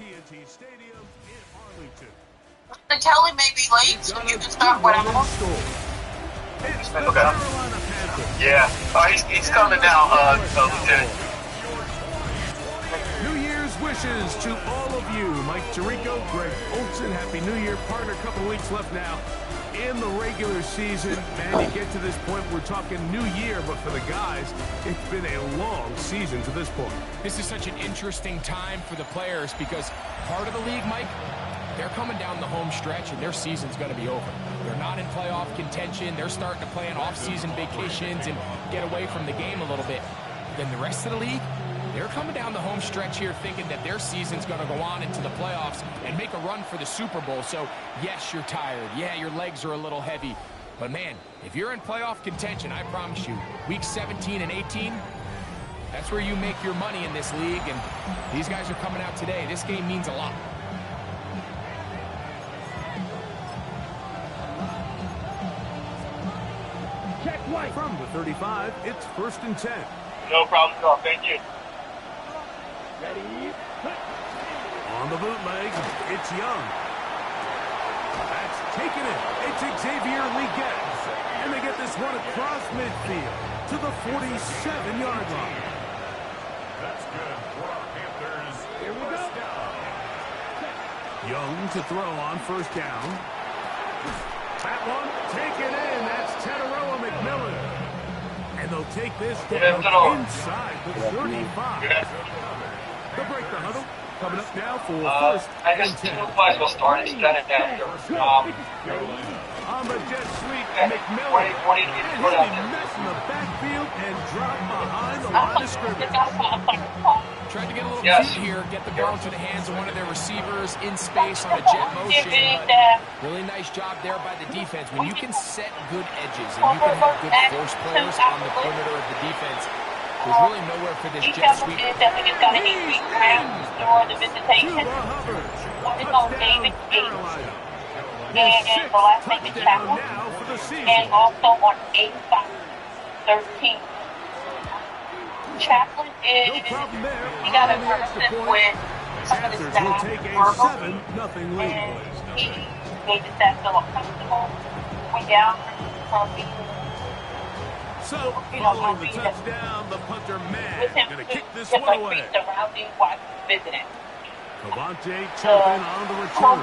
TNT Stadium in Arlington. The Kelly may be late, so you can start whatever. It's the Carolina Panthers. Yeah. He's coming now, Lieutenant. New Year's wishes to all of you. Mike Tirico, Greg Olson, Happy New Year. Partner, a couple weeks left now in the regular season. Man, you get to this point, we're talking New Year, but for the guys, it's been a long season to this point. This is such an interesting time for the players because part of the league, Mike, they're coming down the home stretch and their season's going to be over. They're not in playoff contention. They're starting to plan off-season vacations and get away from the game a little bit. Then the rest of the league, they're coming down the home stretch here thinking that their season's going to go on into the playoffs and make a run for the Super Bowl. So, yes, you're tired. Yeah, your legs are a little heavy. But, man, if you're in playoff contention, I promise you, weeks 17 and 18, that's where you make your money in this league. And these guys are coming out today. This game means a lot. Check right from the 35, it's 1st and 10. No problem at all. Thank you. Ready? On the bootleg, it's Young. That's taken it. It's Xavier Leggett. And they get this one across midfield to the 47-yard line. That's good for our Panthers. Here we go. Young to throw on 1st down. That one taken in. That's Teteroa McMillan. And they'll take this down inside the 35. They'll break the huddle. Coming up now for 1st and 10. I guess will start instead of that. On the jet sweep, McMillan. And he'll be messing the backfield and drop behind the line of scrimmage. Tried to get a little cute here, get the ball to the hands of one of their receivers in space on a jet motion. But really nice job there by the defense. When you can set good edges and you can have good force players on the perimeter of the defense, there's really nowhere for this jet sweep. And the last name is Chapel. And also on 8-13. Chaplin is, he got a person with some of his staff verbal, and he made the staff feel uncomfortable. Went down from being, following the touchdown, the punter with him gonna kick this just one like away. surrounding while visiting. Cavante Chapin on the return.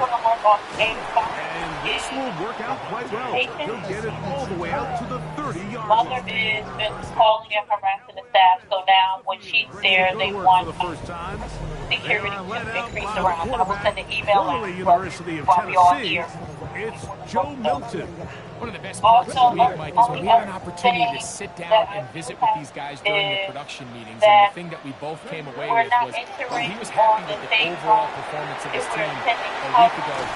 And this will work out quite well. He'll get it all the way out to the 30-yard line. Mother is been calling and harassing the staff, so now when she's there, they want security to increase around. So I will send an email out while we all here. It's Joe Milton. One of the best parts of the week, Mike, is when we have an opportunity to sit down and visit with these guys during the production meetings. And the thing that we both came away with was, well, he was happy with the overall performance of his team a week ago.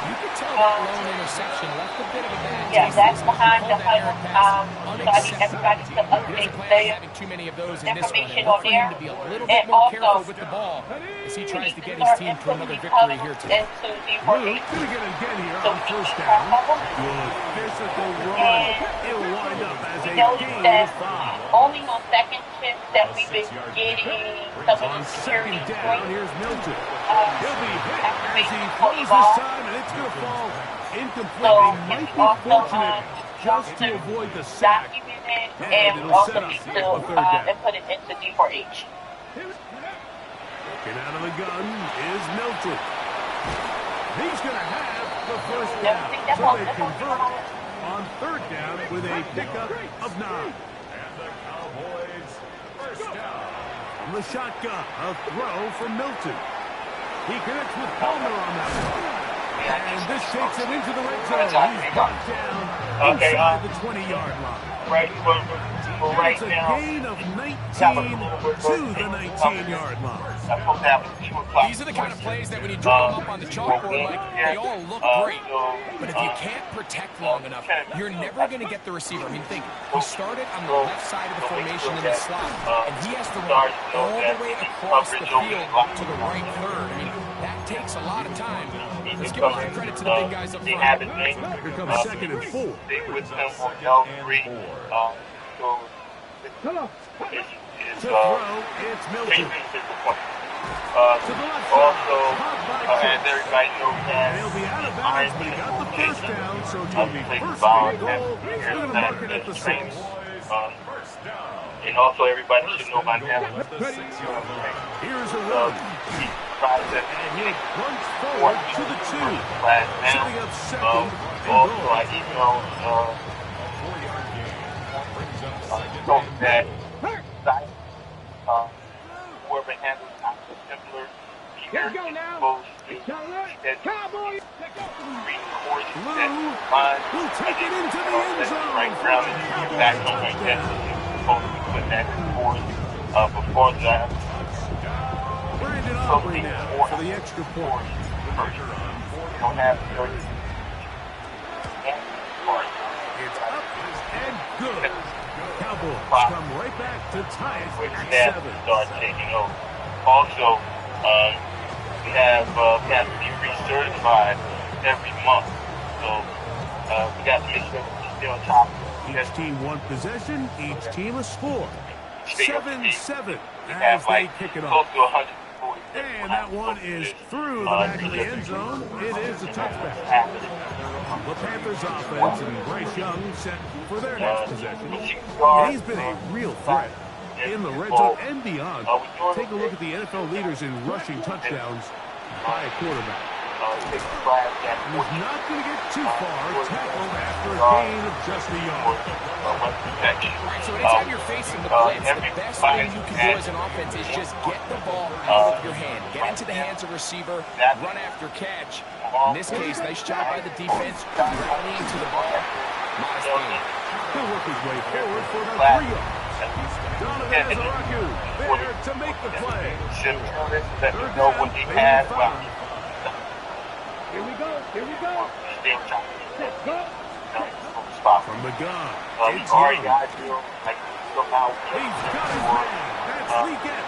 You could tell that lone interception left a bit of a bad taste. Yeah, that's behind the huddle. So I need everybody to update their having too many of those in this one. information And on look for him there. to be a little bit more careful with the ball as he tries to get his team to another victory here today. Luke, gonna get it again here on 1st down. Good physical run. It'll wind up as a gain of 5. Only on second shift that we've been getting some of On the security 2nd down, points. here's Milton. He'll be hit as he throws this time, and it's going to fall incomplete. They might be fortunate just to avoid the sack. Document it, And and it'll also set up need a to 3rd down. and put it into D4H. Looking out of the gun is Milton. He's going to have the 1st down. So they convert on 3rd down with a pickup of 9. And the Cowboys 1st down. From the shotgun, a throw from Milton. He connects with Palmer on that one. And this takes him into the red zone. He's brought down inside the 20-yard line. It's a gain of 19 to the 19-yard line. These are the kind of plays that when you draw them up on the chalkboard, like, they all look great. But if you can't protect long enough, you're never going to get the receiver. I mean, think, he started on the left side of the formation in the slot, and he has to run all the way across the field to the right third. I mean, that takes a lot of time. Let's give a lot of credit to the big guys up front. Here comes 2nd and 4. To throw, it's Milton. To the left side, choice. everybody knows that. And he'll be out of bounds, but he got the first down, so it'll be first and goal. They're going to mark it at the 6. And also everybody should know by now. Here's a run. He tries to And he runs forward to the 2. Setting up second and goal. goal. So I emailed that whoever handles the simpler, either is supposed to schedule 3 courses that mine. Will take it into the end zone. Right ground and back on my desk. Supposed to be putting that course before that. Brandon Aubrey now for the extra point. You don't have to. It's up and good. Cowboys come right back to tie it at 7. Start taking over. Also, we have to be recertified every month. So we got to make sure we stay on top. Each team one possession, each team a score. 7-7 We as have they like kick it close off. to 140. And that one is through the back of the end zone. It is a touchback. The Panthers offense and Bryce Young set for their next possession. And he's been a real threat in the red zone and beyond. Take a look at the NFL leaders in rushing touchdowns by a quarterback. He's not going to get too far. Tackled after a gain of just a yard. Right, so anytime you're facing the blitz, the best thing you can do as an offense is just get the ball out of your hand. Get into the hands of receiver, run after catch. In this case, nice job by the defense, rallying to the ball. Modest gain. He'll work his way forward for about 3 yards. Donovan Azaraku there to make the play. Let me know what he had. Here we go. Let's go. From the gun. It's Young. He's got his man. That's Leakett.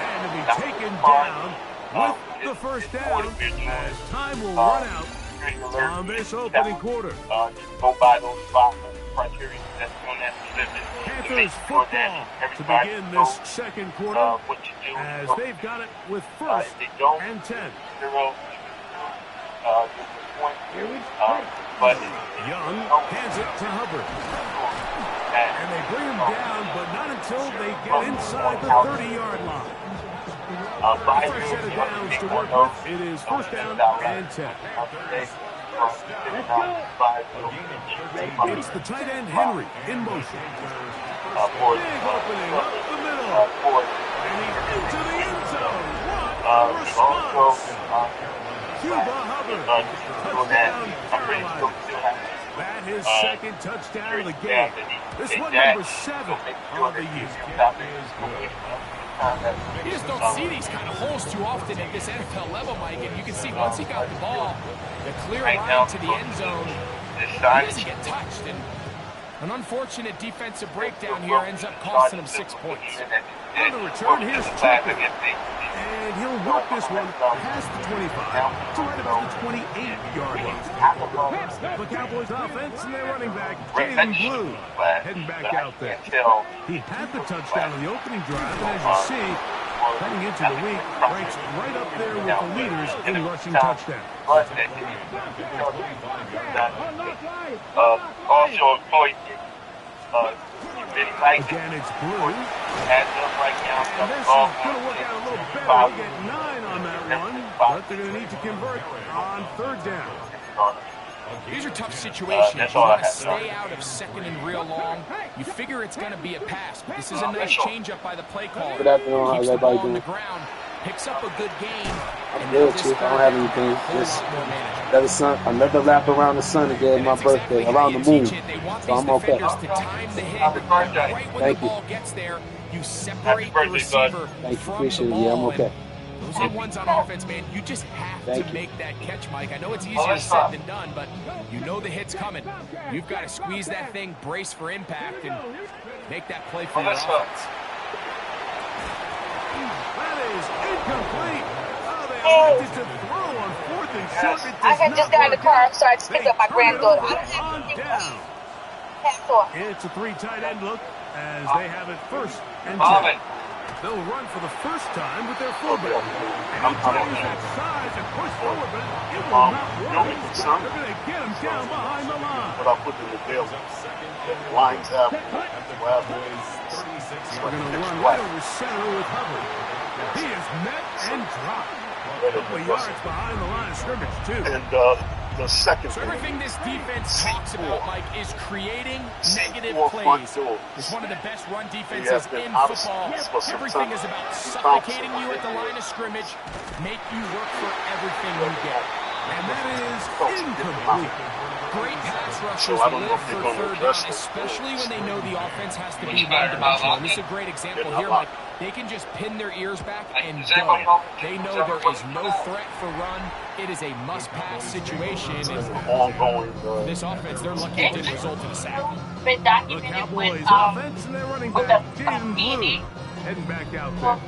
And to be taken down with the first down as time will run out on this opening quarter. Go by those 5 criteria that's on that position. Panthers football to begin this second quarter as they've got it with first and 10. But Young hands it to Hubbard. And they bring him down, but not until they get inside the 30-yard line. First set of downs to work with. It is first down and 10. It's the tight end Henry in motion. Big opening up the middle. And he's into the end zone. What a response. Cuba Hubbard, touchdown Carolina. That his second touchdown of the game. This one number 7 of the year. You just don't see these kind of holes too often at this NFL level, Mike. And you can see once he got the ball, the clear line to the end zone, he doesn't get touched. And an unfortunate defensive breakdown here ends up costing him 6 points. On the return, here's Tucker. And he'll work this one past the 25 to right about the 28-yard line. The Cowboys offense and their running back, Jalen Blue, heading back out there. He had the touchdown in the opening drive, and as you see, heading into the week, ranks right up there with the leaders in rushing touchdowns. Also, again, it's Blue. And this is going to work out a little better. They get 9 on that one, but they're going to need to convert on third down. These are tough situations. You want to stay out of second and real long. You figure it's going to be a pass, but this is a nice changeup by the play caller. Keeps the ball on the ground, picks up a good gain. I'm good, Chief. I don't have anything. Just another lap around the sun again, my birthday, around the moon. So I'm okay. Thank you. You separate the receiver. Thank you. Appreciate it. Yeah, I'm okay. Those are ones on offense, man. You just have to make that catch, Mike. I know it's easier said than done, but you know the hit's coming. You've got to squeeze that thing, brace for impact, and make that play for your offense. That is incomplete. Oh, they elected to throw on 4th and short. I had just got in the car, so I just picked up my granddaughter. I don't have It's a 3 tight end look as they have it first and 10. They'll run for the first time with their fullback. And he carries that size tries to push forward, but it will not work. Son, They're going to get him down behind the line. what I put in the deal. Lines out. They're going to run right over center with Hubbard. He is met and dropped. A couple of yards behind the line of scrimmage, too. And the second So everything this defense talks about, Mike, is creating negative plays. It's one of the best run defenses in football. Everything is about suffocating you at the line of scrimmage, make you work for everything you get. And that is incomplete. Great pass rushers live for third down, especially when they know the offense has to be one-dimensional. This is a great example here, Mike. They can just pin their ears back and go. They know there is no threat for run. It is a must-pass situation. And this offense, they're lucky it didn't result in a sack. Been The documented Cowboys with offense and they're running with back the Jaden Blue meaning heading back out there.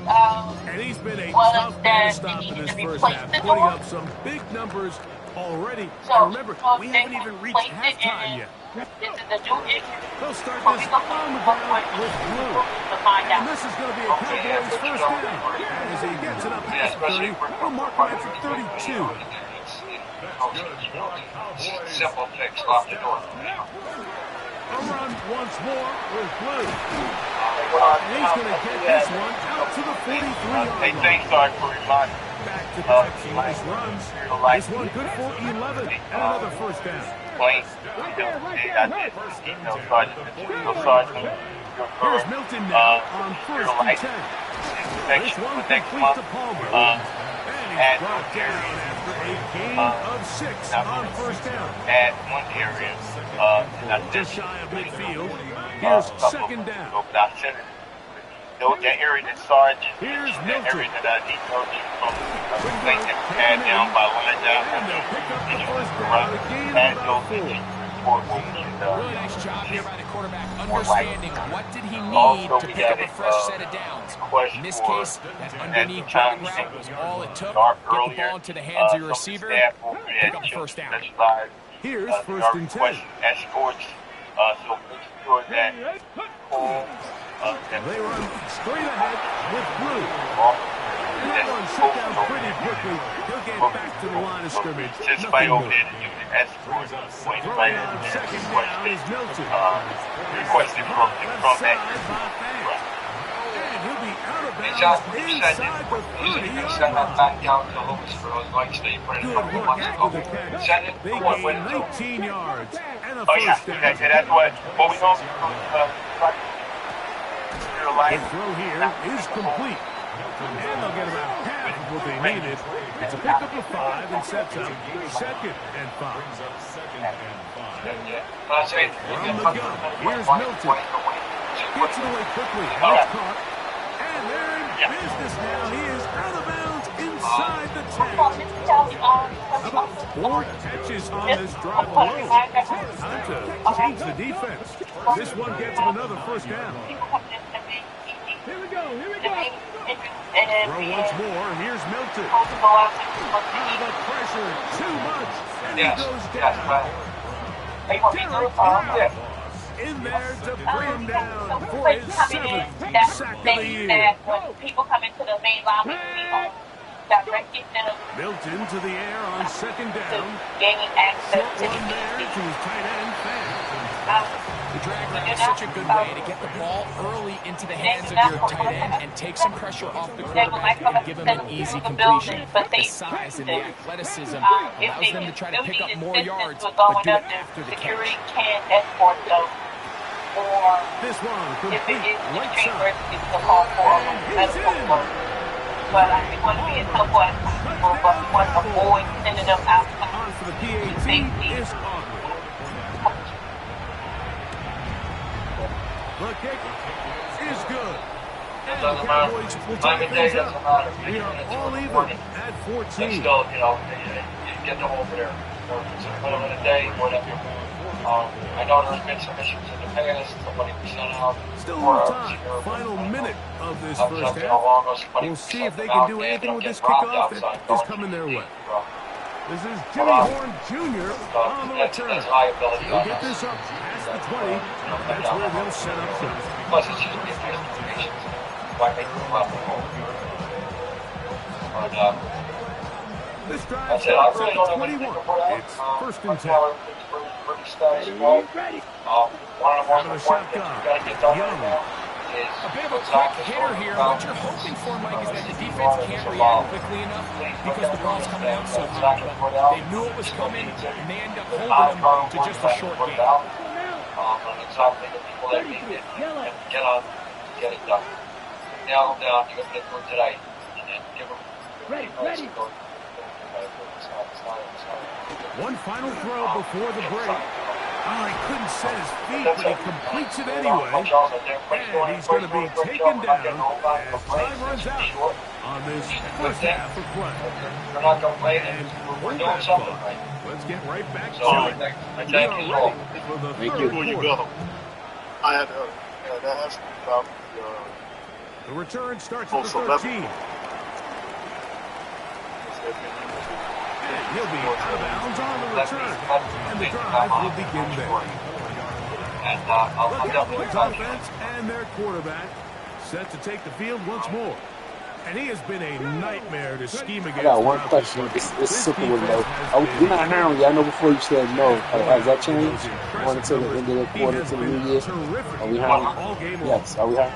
And he's been a was tough man that to stop they in needed this to first replace half, the putting door. up some big numbers already. So, And remember, we they haven't even reached replaced it halftime and yet. this is the new issue. They'll start But this we go on the ground with Blue. to find And out. this is going to be a Cowboys first down. As he gets it up past 30, we'll mark him at 32. Simple fix off the door. A run once more with Blue. And he's going to get this one out to the 43-yard Hey, line. thanks, sorry for reminding. Back to back, some nice runs. This one good for 11 and another first down. Plain. Here's Milton now on first and 10. This one complete to Palmer. And he's brought down after a gain of 6 on first down. At one area, Just shy of midfield. Here's second down. That area that Sarge, Here's that Milton. area that I need coaching from, think that pad down by line down, And they'll pick up the first down. run, A gain of pad about those 4. Really nice job here by the quarterback, understanding what did he need to pick up a fresh set of downs. In this case, that underneath drop route was all it took. Get the ball into the hands of your receiver, pick up a first down. Here's first and 10. Escorts, so make sure that They run straight ahead with Blue. And that one shut down pretty quickly. He'll get back to the line of scrimmage. just by Nothing over more. escort, point by Throwing on second down is Milton. requested from Left that. side by Fant. And he'll be out of Hey, bounds John, inside the usually you can 30-yard send that line. back down to Lewis for those likes that you put in a Good couple of work months after ago. the catch. Send it They to one gain win. 19 yards and a Oh yeah, first down. that's what we don't The throw here is complete. And they'll get about half of what they needed. It's a pickup of 5 and sets up second and 5. From the gun, here's Milton. Gets it away quickly. It's caught. And they're in business now. He is out of bounds inside the 10. How about 4 catches on this drive alone? Time to change the defense. This one gets him another first down. Here we go. Throw once more. Here's Milton. The pressure too much. And he goes down. In there to bring him down for his 7th sack of the year. When people come into the main line, we directing them Milton to the air on second to down. gaining access Short to one there to his tight end, Fant. The drag route is such a good way to get the ball early into the hands of your tight end and take some pressure off the quarterback and give him an easy completion. The size and the athleticism allows them to try to pick up more yards, but do it after the security catch. can escort them, or This one if it complete is right extreme side. emergency, it's a call for medical work. But we want to be as helpful as possible, but we want to avoid sending them out. On for the PAT is Aubrey. The kick is good. And the Cowboys will tie things up. We are all even at 14. Still, you get them over there. So put them in a day, whatever. I know there's been some issues in the past. Somebody was sent out. Still on time. Final minute of this first half. We'll see if they can do anything with this kickoff that is coming their way. This is Jimmy Horn Jr. on the return. He'll get this up past the 20. That's where they'll set up shop. Plus, it's just why they move up. But This drive I starts really at don't the have anything 21. to put out. It's first and Right 10. now, everything's pretty status quo. One of the most important things you got to get done right now is A bit of a quick hitter here. What you're hoping for, Mike, is that the defense can't react quickly enough because the ball's coming out so high. But they knew it was coming, and they end up holding them to just a short game. And exactly the people that need it and get on, get it done. Nail them down, you got to get through today, and then give them ready. One final throw before the break. Oh, he couldn't set his feet, but he completes it anyway. And he's going to be taken down as time runs out on this first half of play. They're not going to wait, and we're doing something right. Let's get right back So to it. I thank you all. For the Thank third you. Before you quarter. go, I had to ask you about The return starts Oh, at the so that- 13. And he'll be out of bounds on the return. And the drive will begin there. And The I'll Cowboys definitely offense and their quarterback set to take the field once more. And he has been a nightmare to scheme against. I got one throughout this question. game. It's This simple one defense though. has You're not been hiring you. I know before you said no. Has that changed? impressive Going into the end of the He quarter has to the been new year. terrific Are we hiring? all game long. Yes. Are we hiring?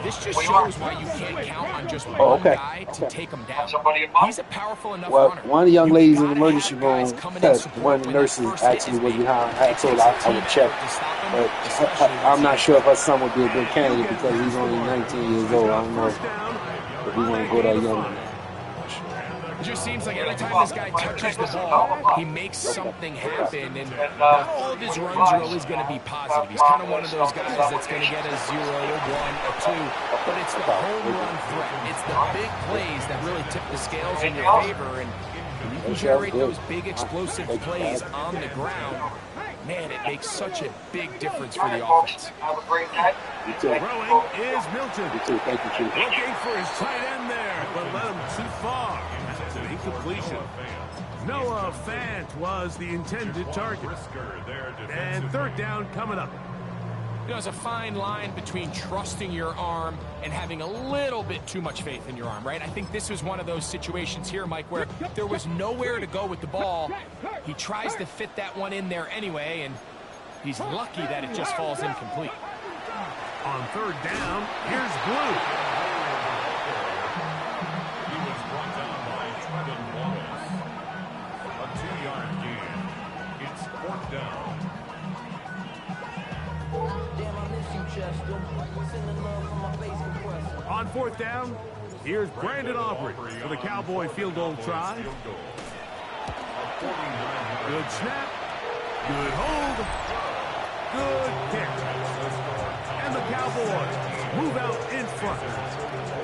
This just shows why you can't count on just Oh, one okay. guy to Okay. take him down. somebody in mind. He's a powerful enough Well, runner. one of the young You ladies in the gotta emergency have guys room, coming in support one of the when that nurses first hit actually is was made. behind. I It told takes her a I team would check, effort to stop him, but especially when I'm not it's sure if her son would be a good candidate because he's only 19 years old. I don't know First down. if we want to go that young. It just seems like every time this guy touches the ball, he makes something happen, and not all of his runs are always going to be positive. He's kind of one of those guys that's going to get a 0, a 1, a 2, but it's the home run threat. It's the big plays that really tip the scales in your favor, and when you can generate those big explosive plays on the ground, man, it makes such a big difference for the offense. Have a great night. You too. Throwing is Milton. You too. Thank you, Chief. Looking for his tight end there, but led him too far. It's an incompletion. Noah Fant was the intended target. And third down coming up. You know, there's a fine line between trusting your arm and having a little bit too much faith in your arm, right? I think this was one of those situations here, Mike, where there was nowhere to go with the ball. He tries to fit that one in there anyway, and he's lucky that it just falls incomplete. On third down, here's Blue. He was brought down by Trevin Wallace. A 2-yard gain. It's fourth down. On fourth down, here's Brandon Aubrey for the Cowboy field goal try. Good snap. Good hold. Good kick. And the Cowboys move out in front.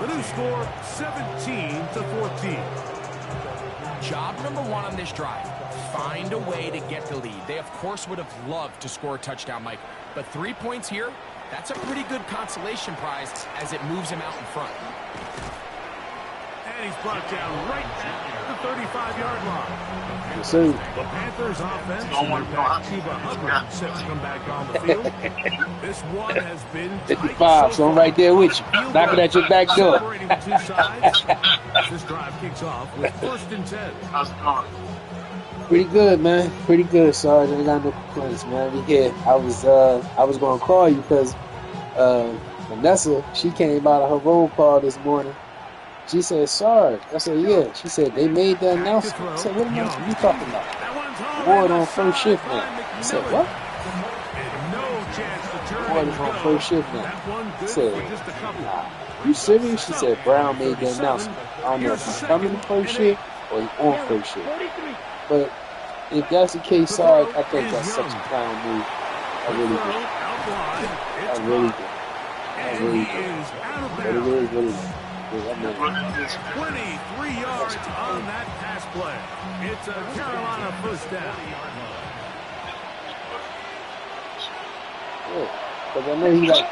The new score, 17-14. Job number one on this drive, find a way to get the lead. They, of course, would have loved to score a touchdown, Mike, but 3 points here, that's a pretty good consolation prize as it moves him out in front. And he's brought down right at the 35-yard line. Yes, sir. The Panthers offense and their back Cuba Hubbard set to come back on the field. This one has been 55, so I'm right there with you. Knocking at your back door. Separating the two sides. This drive kicks off with first and 10. how's it going? Pretty good, man. Pretty good, Sarge. I ain't got no complaints, man. We here. I was gonna call you because Vanessa, she came out of her roll call this morning. She said, Sarge. I said, yeah. She said, they made the announcement. I said, what announcement are you talking about? That one's Boyd hard on first shift now. I said, what? And no chance to turn Boyd and is on go. first shift now. That one I good said, for just a couple. you serious? She said, Brown made the announcement. I don't know if he's coming to first shift or he's on first shift. But if that's the case, Sarge, I think that's such a clown move. I really do. I really do. I really do. But it is what it is. I mean, 23 yards on that pass play. It's a Carolina first down. yeah, because I know he like,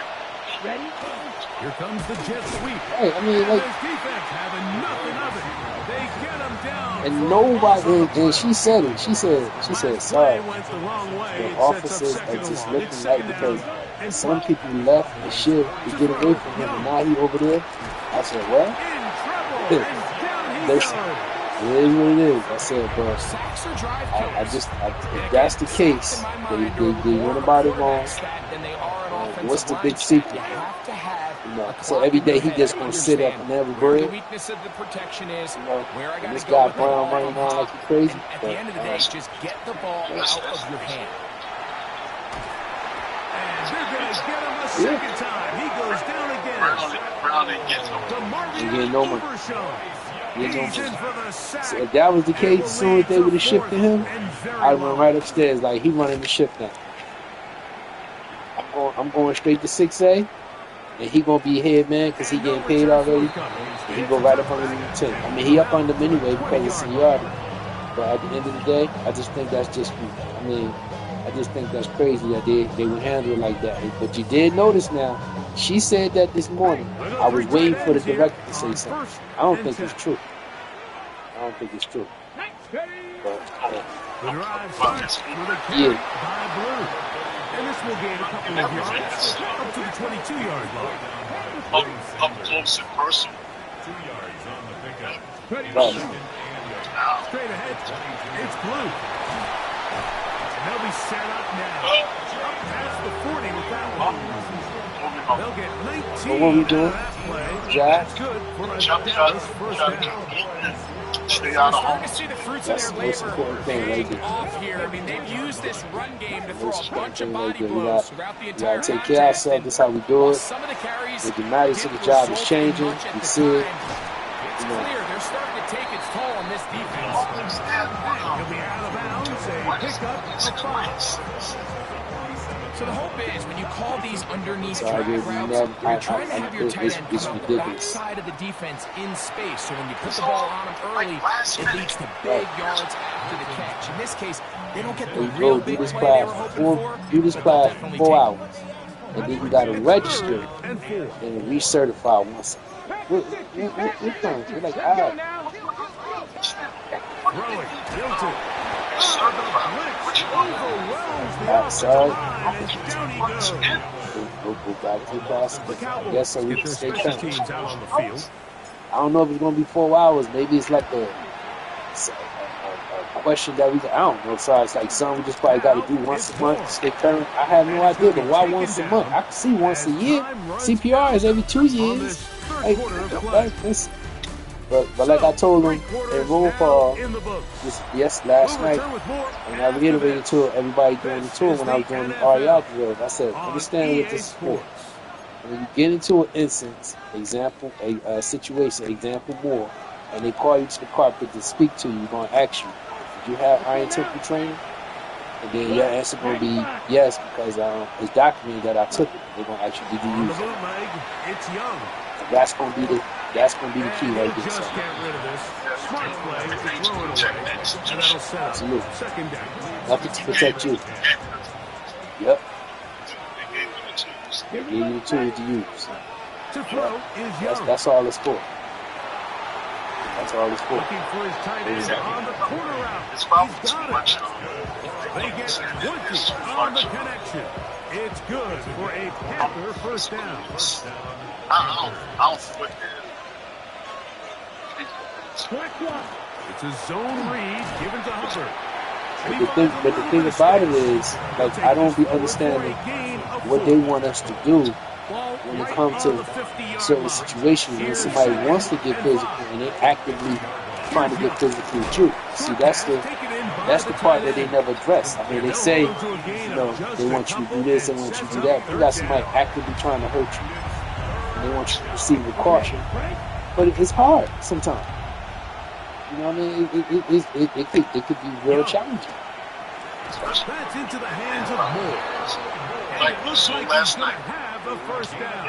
Here comes the jet sweep. hey, I mean, like, His defense having nothing of it. They get him down. and nobody, and she said it. She said, Play sorry. went the wrong way. The It officers sets up are second just and one. looking It's like second because down and some five. people left the shift to get away from him, and now he over there. I said, well, In trouble. Yeah. And down he There's- goes. It is what it is. I said, bro. Sacks or drive If that's the case, they went about it wrong. What's the big secret? So every day he just gonna sit up and never bread. The weakness of the protection is where I And this gotta guy go with the Brown ball. running around like he crazy. At the end of the day, just get the ball out of your hand. And they're going to get him a second time. He goes down again. Brown didn't get no. He getting no money. He's in for the sack. So if that was the case, as soon as they would have shifted him, I'd run right upstairs like he running the shift now. I'm going straight to 6A, and he gonna be head man because he getting paid already. And he go right up under the 10. I mean, he up under him anyway because of seniority. But at the end of the day, I just think that's just. I just think that's crazy that they would handle it like that. But you did notice now, she said that this morning. I was waiting for the director to say something. I don't think it's true. But, yeah. And this will gain a couple of yards up to the 22-yard line. Up close and personal. 2 yards on the pickup. Right. Straight ahead, it's Blue. They'll be set up now. Up past the 40 with that one. They'll get 19 What we doing? Jack? That's good for a Dallas first down. Stay We're out of starting home. to see the fruits That's of the their most labor important thing right paying there. off here. I mean, they've used this run game to throw Most a bunch of important body thing right blows there. throughout the We entire gotta take care of contest. ourselves. That's how we do it. Some of the carries The dramatic of the job is changing. We see it. It's clear they're starting to take its toll on this defense. He'll be out of bounds. A pickup of 5. So the hope is when you call these underneath So I drag didn't routes, never- you're trying to have your it's tight end come out the ridiculous. backside of the defense in space. So when you put the ball on them early, it leads to big yards after the catch. In this case, they don't get the We real go do big this play they were class hoping for. do this but they'll class definitely 4 take it. hours. And then you gotta register And 4. and recertify once. What time? We're like, Throwing. Guilty. Overwhelms the outside. offensive line, and down he goes. Go back to the class. The I Cowboys guess so we get can their stay special current. teams out on the field. I don't know if it's gonna be 4 hours. Maybe it's like a question that I don't know. So it's like something we just probably got to do once a month to stay current. I have no idea, but why once a month? I can see once a year. CPR is every 2 years. Like, but like I told him in roll call last night, and I reiterated to everybody during the tour when I was doing the REI drills. I said, understand what this is for. When you get into an instance, example, a situation, example more, and they call you to the carpet to speak to you, you're going to ask you, did you have Iron Temple training? And then your answer going to be yes, because it's documented that I took it. They're going to ask you, did you use it? It's Young. And that's going to be the key right there. Just So. get rid of this. Smart play to throw it away. And that'll set up Absolutely. second down. Nothing to protect you. Yep. They gave you the tools to use. To throw is Young. That's all it's for. That's all it's for. Looking for his tight end on the corner route. It's about He's too got much. it. They get 20 on the connection. It's good for a Panther first down. I don't put It's a zone read given to Hubbard. But the thing about it is, like, I don't be understanding what they want us to do when it comes to certain situations when somebody wants to get physical and they actively trying to get physical with you. See, that's the part that they never address. I mean, they say, they want you to do this, they want you to do that. You got somebody actively trying to hurt you, and they want you to proceed with caution. But it's hard sometimes. You know what I mean? It could be real challenging. That's into the hands of Moore. like so last night. Have a first down.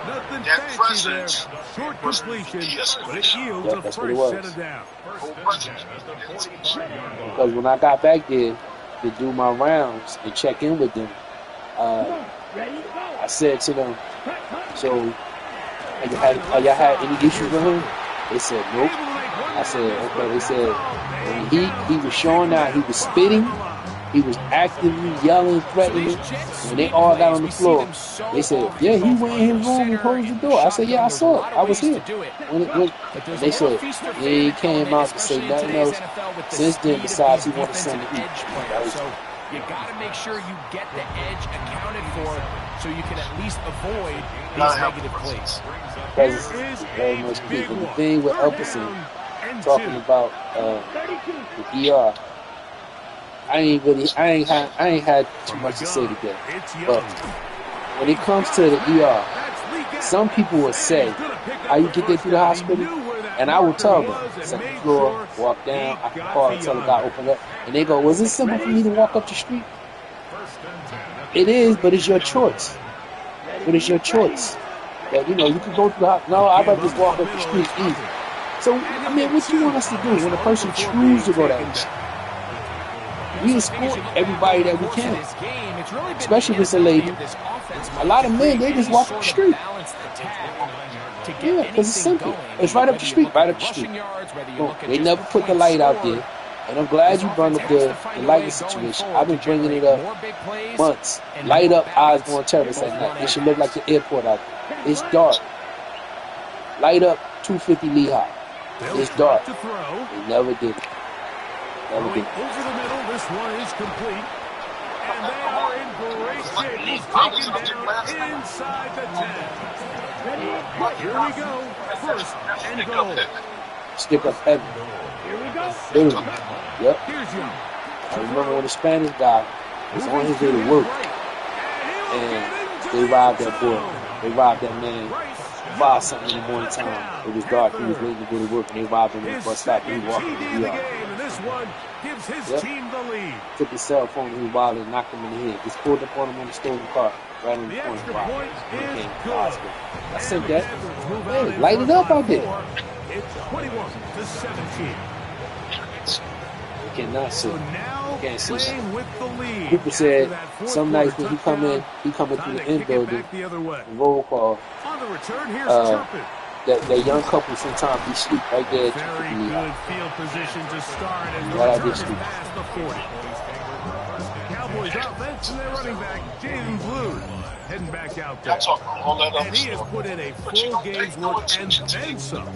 Nothing That fancy there. presence Short was completion, de-escalation. but it yields a That's what it fresh was. set of down. Because when I got back there to do my rounds and check in with them, I said to them, so have y'all had any issues with him? They said nope. I said, okay. They said when he was showing out, he was spitting He was actively yelling, threatening. When they all got on the floor, they said, yeah, he went in his room and closed the door. I said, yeah, I saw it. I was here. When they said, yeah, he came out to say nothing else. Since then, besides, he wanted to send the heat. So you got to make sure you get the edge accounted for so you can at least avoid these negative plays. Presence is very much key. But the thing with Epperson, talking about the ER, I ain't had too much to say today. But when it comes to the ER, some people will say, how you get there through the hospital? And I will tell them, second floor, walk down, I can call and tell the guy open up. And they go, was it simple for me to walk up the street? It is, but it's your choice. But it's your choice. But you know, you can go through the hospital. No, I'd rather just walk up the street easy. So, I mean, what do you want us to do when a person chooses to go that way? We escort everybody that we can, especially if it's a lady. A lot of men, they just walk up the street. Yeah, because it's simple. It's right up the street, right up the street. Well, they never put the light out there. And I'm glad you brought up the lighting situation. I've been bringing it up months. Light up Osborne Terrace at night. It should look like the airport out there. It's dark. Light up 250 Lehigh. It's dark. They never did it. Never did it. Over the middle, this one is complete. And they are in great shape. He's taken down inside the 10. Here we go. First and goal. Stick up heavy. Here we go. Literally. Yep. Here's Young. I remember when the Spanish guy was on his way to work, and they robbed that boy. They robbed that man 5-something in the morning time. It was dark. He was waiting to go to work, and they robbed him at the bus stop. And he walked to the ER. This one gives his team the lead. Took his cell phone and his wallet and knocked him in the head. Just pulled up on him on the stolen car, right on the corner of the point is good. I said that. Hey, light it up out there. It's 21-17. You cannot see. So now can't see. playing with the lead. Cooper said some nights when he coming through the end building, roll call. On the return, here's Turpin. That young couple sometimes be sleep right there. Very good field position to start as the Right, return is past the 40. Cowboys offense and their running back, Jaden Blue, heading back out there. And he has put in a full game's work and then some.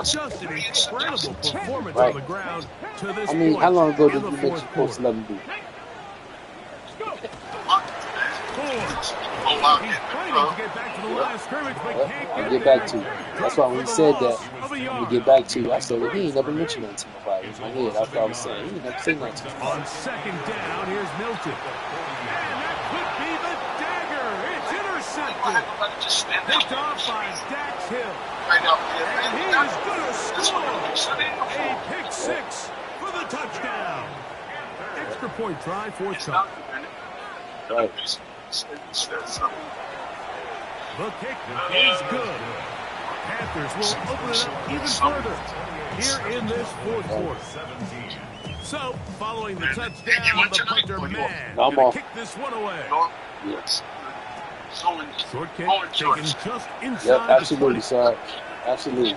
Just an incredible performance on the ground to this point. I mean, how long ago did you mention Post 11 do? He's fighting to get back to the line of scrimmage, but can't get back to you. That's why when he said that, we get back to you, I said, well, he ain't never mentioned that to nobody. In my head, that's what I was saying. He ain't never said that to nobody. On second down, here's Milton. And that could be the dagger. It's intercepted. Picked off by Dax Hill. And he is going to score a pick six for the touchdown. Extra point try for Chuck. Right. The kick is good. Panthers will open it up even further here in this fourth quarter. So, following the touchdown, the punter man going to kick this one away. Yes. Short kick taken just inside. Yep, absolutely, sir. Absolutely.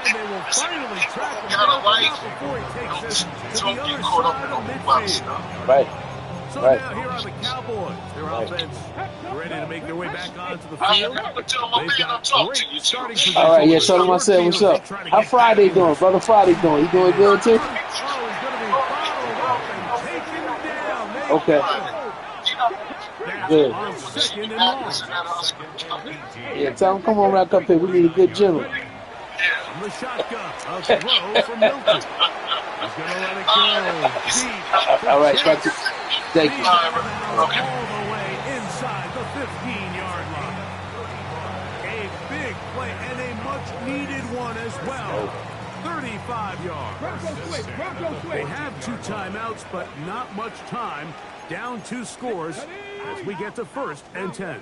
And they will finally track him down before he takes this to the other side of midfield. Right. So now here are the Cowboys. Their offense ready to make their way back onto the field. They've got great starting position. All right, yeah, tell him I said what's up. How Friday doing? Brother Friday doing? He doing good too? Oh, he's going to be followed up and taken down. Okay. Good. On second and long. Yeah, tell him come on back up here. We need a good gentleman. From the shotgun, a throw from Milton. He's going to let it go. Deep. All right, thank you. All the way inside the 15-yard line. A big play and a much-needed one as well. 35 yards. They have 2 timeouts, but not much time. Down 2 scores as we get to 1st and 10.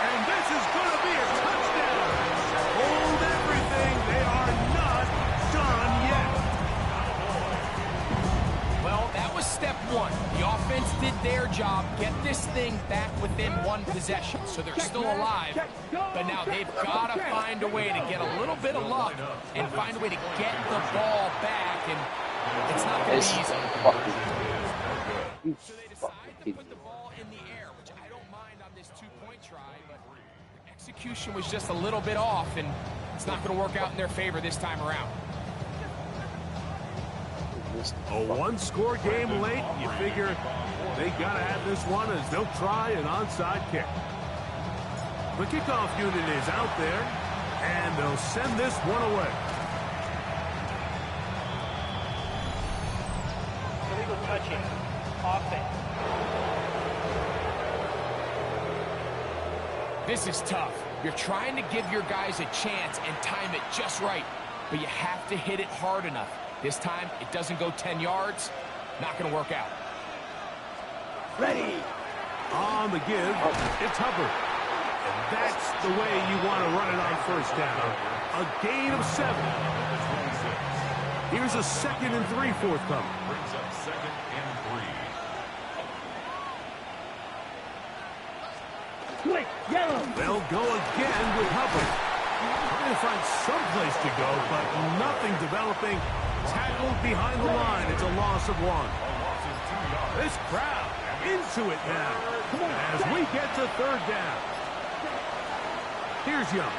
And this is going to be a touchdown. Hold everything. They are not done yet. Well, that was step one. The offense did their job, get this this thing back within one possession, so they're still alive. But now they've got to find a way to get a little bit of luck and find a way to get the ball back, and it's not going to be easy. So they decide to put the ball in the air, which I don't mind on this two-point try, but the execution was just a little bit off, and it's not going to work out in their favor this time around. A one-score game late. You figure they got to have this one as they'll try an onside kick. The kickoff unit is out there, and they'll send this one away. Illegal touching. Offense. This is tough. You're trying to give your guys a chance and time it just right, but you have to hit it hard enough. This time, it doesn't go 10 yards. Not going to work out. Ready. On the give, it's Hubbard. And that's the way you want to run it on first down. A gain of 7. Here's a 2nd and 3 forthcoming. Brings up 2nd and 3. They'll go again with Hubbard. Trying to find some place to go, but nothing developing. Tackled behind the line. It's a loss of 1. This crowd into it now as we get to 3rd down. Here's Young.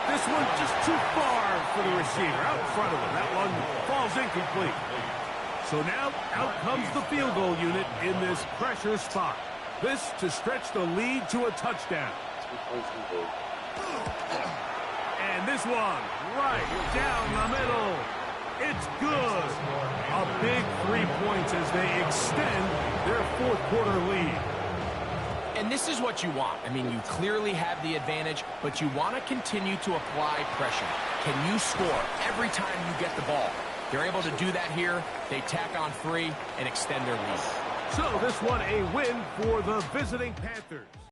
This one just too far for the receiver. Out in front of him. That one falls incomplete. So now out comes the field goal unit in this pressure spot. This to stretch the lead to a touchdown. And this one right down the middle. It's good. A big 3 points as they extend their 4th quarter lead. And this is what you want. I mean, you clearly have the advantage, but you want to continue to apply pressure. Can you score every time you get the ball? They're able to do that here. They tack on 3 and extend their lead. So this one a win for the visiting Panthers.